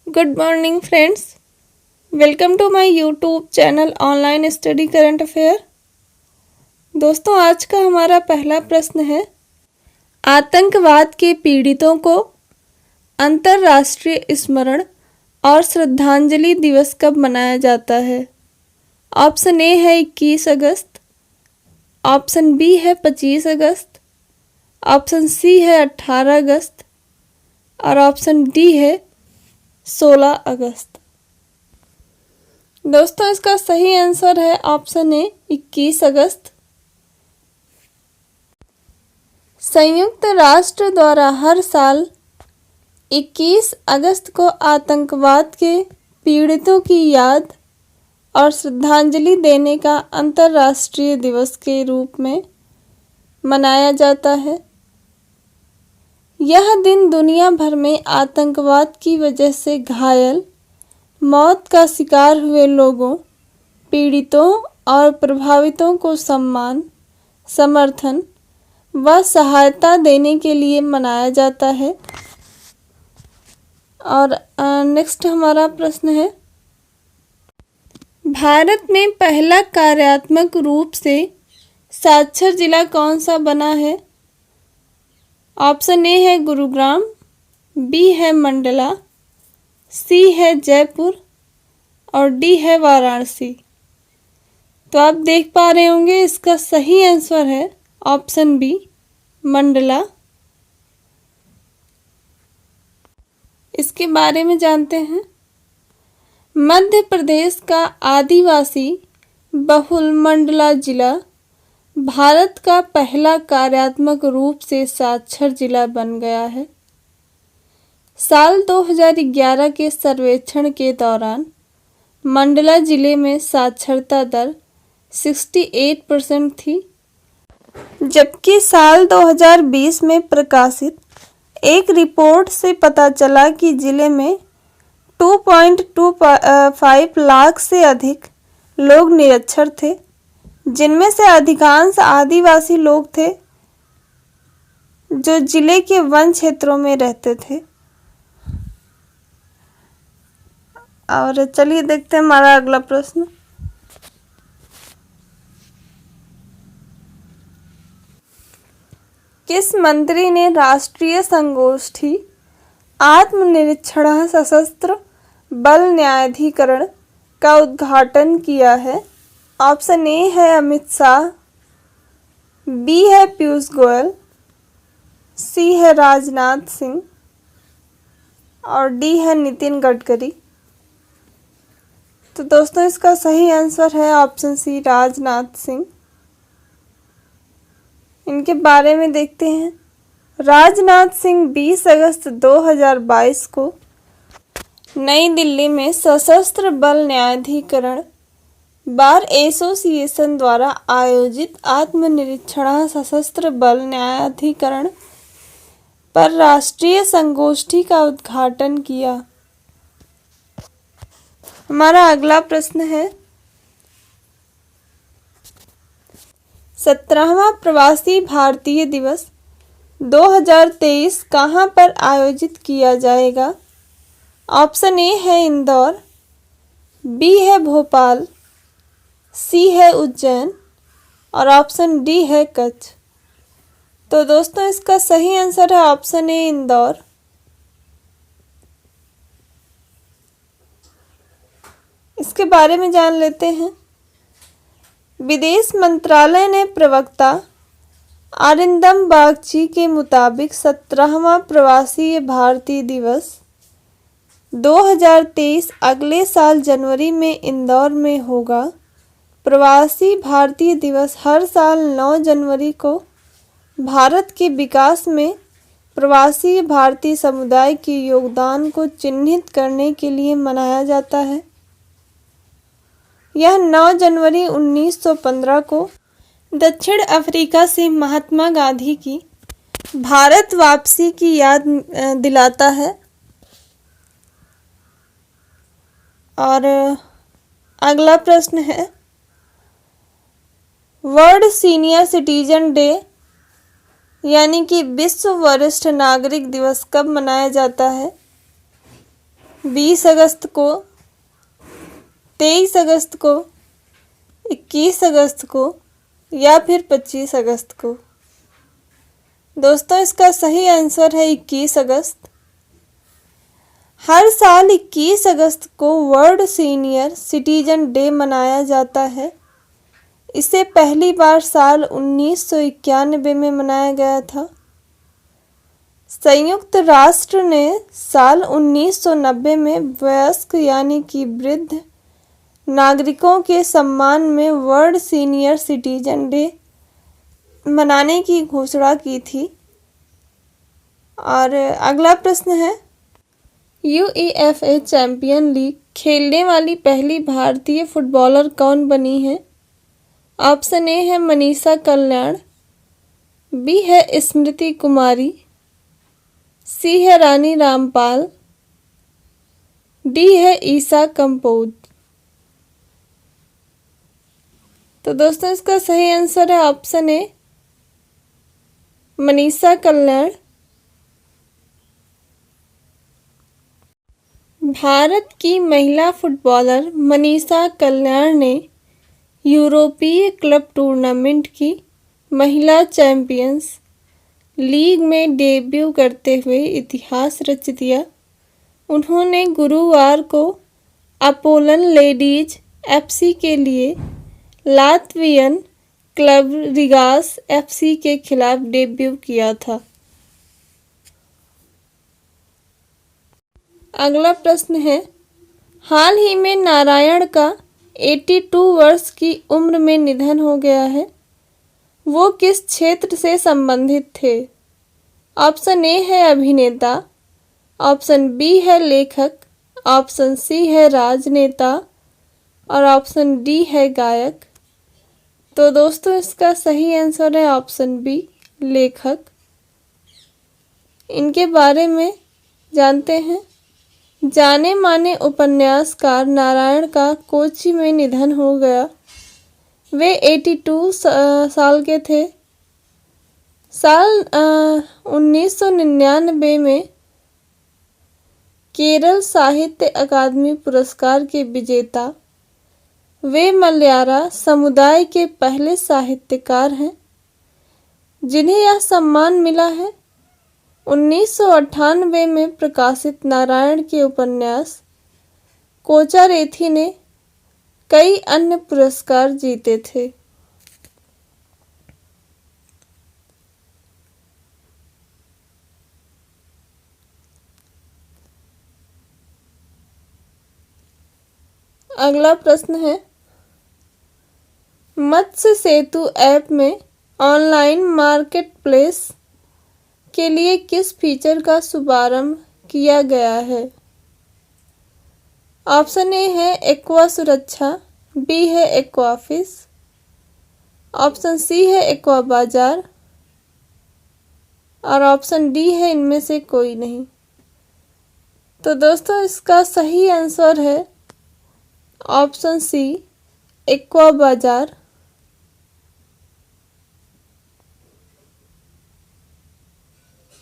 Good morning friends, welcome to my YouTube channel online study current affair. दोस्तों, आज का हमारा पहला प्रश्न है, आतंकवाद के पीड़ितों को अंतर्राष्ट्रीय स्मरण और श्रद्धांजलि दिवस कब मनाया जाता है? ऑप्शन ए है 21 अगस्त, ऑप्शन बी है 25 अगस्त, ऑप्शन सी है 18 अगस्त और ऑप्शन डी है 16 अगस्त। दोस्तों, इसका सही आंसर है ऑप्शन ए 21 अगस्त। संयुक्त राष्ट्र द्वारा हर साल 21 अगस्त को आतंकवाद के पीड़ितों की याद और श्रद्धांजलि देने का अंतर्राष्ट्रीय दिवस के रूप में मनाया जाता है। यह दिन दुनिया भर में आतंकवाद की वजह से घायल, मौत का शिकार हुए लोगों, पीड़ितों और प्रभावितों को सम्मान, समर्थन व सहायता देने के लिए मनाया जाता है। और नेक्स्ट हमारा प्रश्न है, भारत में पहला कार्यात्मक रूप से साक्षर जिला कौन सा बना है? ऑप्शन ए है गुरुग्राम, बी है मंडला, सी है जयपुर और डी है वाराणसी। तो आप देख पा रहे होंगे इसका सही आंसर है ऑप्शन बी, मंडला। इसके बारे में जानते हैं। मध्य प्रदेश का आदिवासी बहुल मंडला जिला भारत का पहला कार्यात्मक रूप से साक्षर जिला बन गया है। साल 2011 के सर्वेक्षण के दौरान मंडला जिले में साक्षरता दर 68% थी, जबकि साल 2020 में प्रकाशित एक रिपोर्ट से पता चला कि जिले में 2.25 लाख से अधिक लोग निरक्षर थे, जिनमें से अधिकांश आदिवासी लोग थे जो जिले के वन क्षेत्रों में रहते थे। और चलिए देखते हैं हमारा अगला प्रश्न। किस मंत्री ने राष्ट्रीय संगोष्ठी आत्मनिरीक्षण सशस्त्र बल न्यायाधिकरण का उद्घाटन किया है? ऑप्शन ए है अमित शाह, बी है पीयूष गोयल, सी है राजनाथ सिंह और डी है नितिन गडकरी। तो दोस्तों, इसका सही आंसर है ऑप्शन सी, राजनाथ सिंह। इनके बारे में देखते हैं। राजनाथ सिंह 20 अगस्त 2022 को नई दिल्ली में सशस्त्र बल न्यायाधिकरण बार एसोसिएशन द्वारा आयोजित आत्मनिरीक्षण सशस्त्र बल न्यायाधिकरण पर राष्ट्रीय संगोष्ठी का उद्घाटन किया। हमारा अगला प्रश्न है, 17वां प्रवासी भारतीय दिवस 2023 कहां पर आयोजित किया जाएगा? ऑप्शन ए है इंदौर, बी है भोपाल, सी है उज्जैन और ऑप्शन डी है कच्छ। तो दोस्तों, इसका सही आंसर है ऑप्शन ए, इंदौर। इसके बारे में जान लेते हैं। विदेश मंत्रालय ने प्रवक्ता अरिंदम बागची के मुताबिक 17वां प्रवासी भारतीय दिवस 2023 अगले साल जनवरी में इंदौर में होगा। प्रवासी भारतीय दिवस हर साल 9 जनवरी को भारत के विकास में प्रवासी भारतीय समुदाय के योगदान को चिन्हित करने के लिए मनाया जाता है। यह 9 जनवरी 1915 को दक्षिण अफ्रीका से महात्मा गांधी की भारत वापसी की याद दिलाता है। और अगला प्रश्न है, वर्ल्ड सीनियर सिटीजन डे यानी कि विश्व वरिष्ठ नागरिक दिवस कब मनाया जाता है? 20 अगस्त को, 23 अगस्त को, 21 अगस्त को या फिर 25 अगस्त को? दोस्तों इसका सही आंसर है 21 अगस्त। हर साल 21 अगस्त को वर्ल्ड सीनियर सिटीजन डे मनाया जाता है। इसे पहली बार साल 1991 में मनाया गया था। संयुक्त राष्ट्र ने साल 1990 में वयस्क यानी कि वृद्ध नागरिकों के सम्मान में वर्ल्ड सीनियर सिटीजन डे मनाने की घोषणा की थी। और अगला प्रश्न है, यूईएफए चैंपियन लीग खेलने वाली पहली भारतीय फुटबॉलर कौन बनी है? ऑप्शन ए है मनीषा कल्याण, बी है स्मृति कुमारी, सी है रानी रामपाल, डी है ईसा कंपोज। तो दोस्तों इसका सही आंसर है ऑप्शन ए मनीषा कल्याण। भारत की महिला फुटबॉलर मनीषा कल्याण ने यूरोपीय क्लब टूर्नामेंट की महिला चैंपियंस लीग में डेब्यू करते हुए इतिहास रच दिया। उन्होंने गुरुवार को अपोलन लेडीज एफसी के लिए लात्वियन क्लब रिगास एफसी के खिलाफ डेब्यू किया था। अगला प्रश्न है, हाल ही में नारायण का 82 वर्ष की उम्र में निधन हो गया है। वो किस क्षेत्र से संबंधित थे? ऑप्शन ए है अभिनेता, ऑप्शन बी है लेखक, ऑप्शन सी है राजनेता और ऑप्शन डी है गायक। तो दोस्तों इसका सही आंसर है ऑप्शन बी लेखक। इनके बारे में जानते हैं। जाने माने उपन्यासकार नारायण का कोच्चि में निधन हो गया। वे 82 साल के थे। साल 1999 में केरल साहित्य अकादमी पुरस्कार के विजेता वे मलयाला समुदाय के पहले साहित्यकार हैं जिन्हें यह सम्मान मिला है। 1998 में प्रकाशित नारायण के उपन्यास कोचारेथी ने कई अन्य पुरस्कार जीते थे। अगला प्रश्न है, मत्स्य सेतु ऐप में ऑनलाइन मार्केट प्लेस के लिए किस फीचर का शुभारंभ किया गया है? ऑप्शन ए है एक्वा सुरक्षा, बी है एक्वाफिस, ऑप्शन सी है एक्वा बाजार और ऑप्शन डी है इनमें से कोई नहीं। तो दोस्तों इसका सही आंसर है ऑप्शन सी एक्वा बाजार।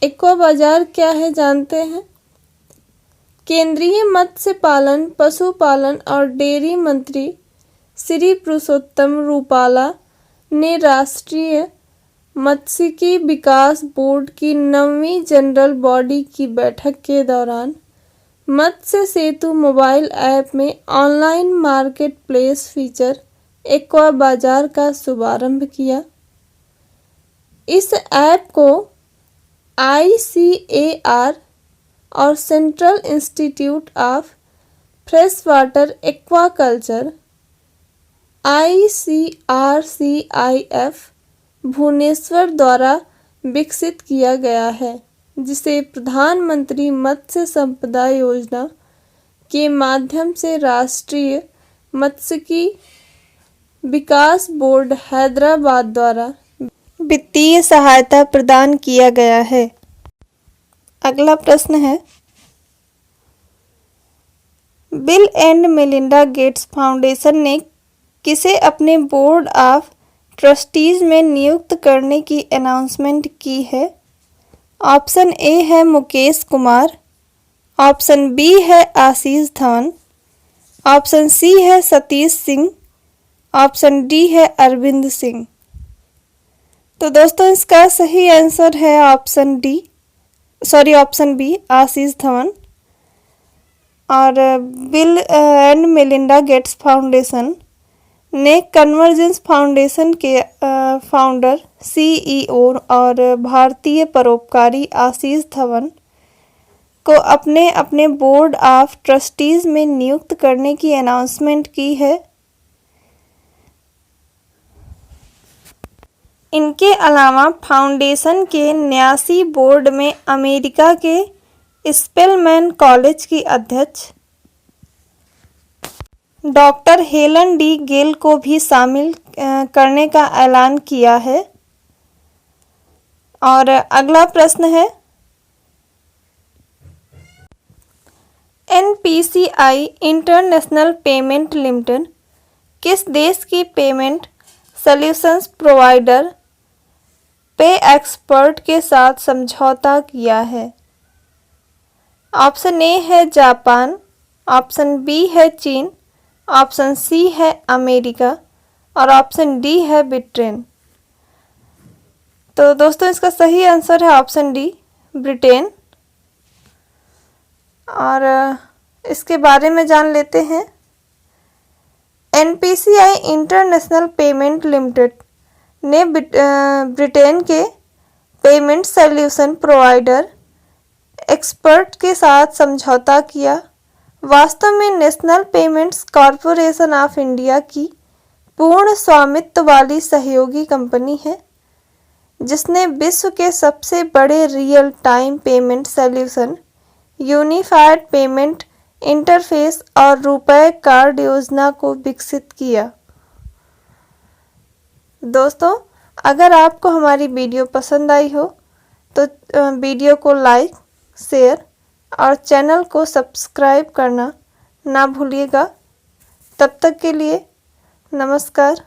एक्वा बाजार क्या है जानते हैं। केंद्रीय मत्स्य पालन, पशुपालन और डेयरी मंत्री श्री पुरुषोत्तम रूपाला ने राष्ट्रीय मत्स्यिकी विकास बोर्ड की 9वीं जनरल बॉडी की बैठक के दौरान मत्स्य सेतु मोबाइल ऐप में online market place feature Aqua Bazaar का शुभारंभ किया। इस ऐप को ICAR और Central Institute of Fresh Water Aquaculture ICRCIF Bhubaneswar द्वारा विकसित किया गया है, जिसे प्रधानमंत्री मत्स्य संपदा योजना के माध्यम से राष्ट्रीय मत्स्यिकी विकास बोर्ड हैदराबाद द्वारा वित्तीय सहायता प्रदान किया गया है। अगला प्रश्न है, bill and Melinda Gates foundation ने किसे अपने बोर्ड ऑफ ट्रस्टीज में नियुक्त करने की अनाउंसमेंट की है? ऑप्शन ए है मुकेश कुमार, ऑप्शन बी है आशीष धवन, ऑप्शन सी है सतीश सिंह, ऑप्शन डी है अरविंद सिंह। तो दोस्तों इसका सही आंसर है ऑप्शन बी आशीष धवन। और bill and Melinda Gates foundation ने कन्वर्जेंस फाउंडेशन के फाउंडर, सीईओ और भारतीय परोपकारी आशीष धवन को अपने अपने बोर्ड ऑफ ट्रस्टीज में नियुक्त करने की अनाउंसमेंट की है। इनके अलावा फाउंडेशन के न्यासी बोर्ड में अमेरिका के स्पेलमैन कॉलेज की अध्यक्ष डॉक्टर हेलन डी गेल को भी शामिल करने का ऐलान किया है। और अगला प्रश्न है, एनपीसीआई इंटरनेशनल पेमेंट लिमिटेड किस देश की पेमेंट सॉल्यूशंस प्रोवाइडर पे एक्सपर्ट के साथ समझौता किया है? ऑप्शन ए है जापान, ऑप्शन बी है चीन, ऑप्शन सी है अमेरिका और ऑप्शन डी है ब्रिटेन। तो दोस्तों इसका सही आंसर है ऑप्शन डी, ब्रिटेन। और इसके बारे में जान लेते हैं। एनपीसीआई इंटरनेशनल पेमेंट लिमिटेड ने ब्रिटेन के पेमेंट सॉल्यूशन प्रोवाइडर एक्सपर्ट के साथ समझौता किया। वास्तव में national payments corporation of India की पूर्ण स्वामित्व वाली सहयोगी कंपनी है, जिसने विश्व के सबसे बड़े real time payment solution, unified payment interface और रुपए कार्ड योजना को विकसित किया। दोस्तों अगर आपको हमारी वीडियो पसंद आई हो तो वीडियो को लाइक, शेयर और चैनल को सब्सक्राइब करना ना भूलिएगा। तब तक के लिए नमस्कार।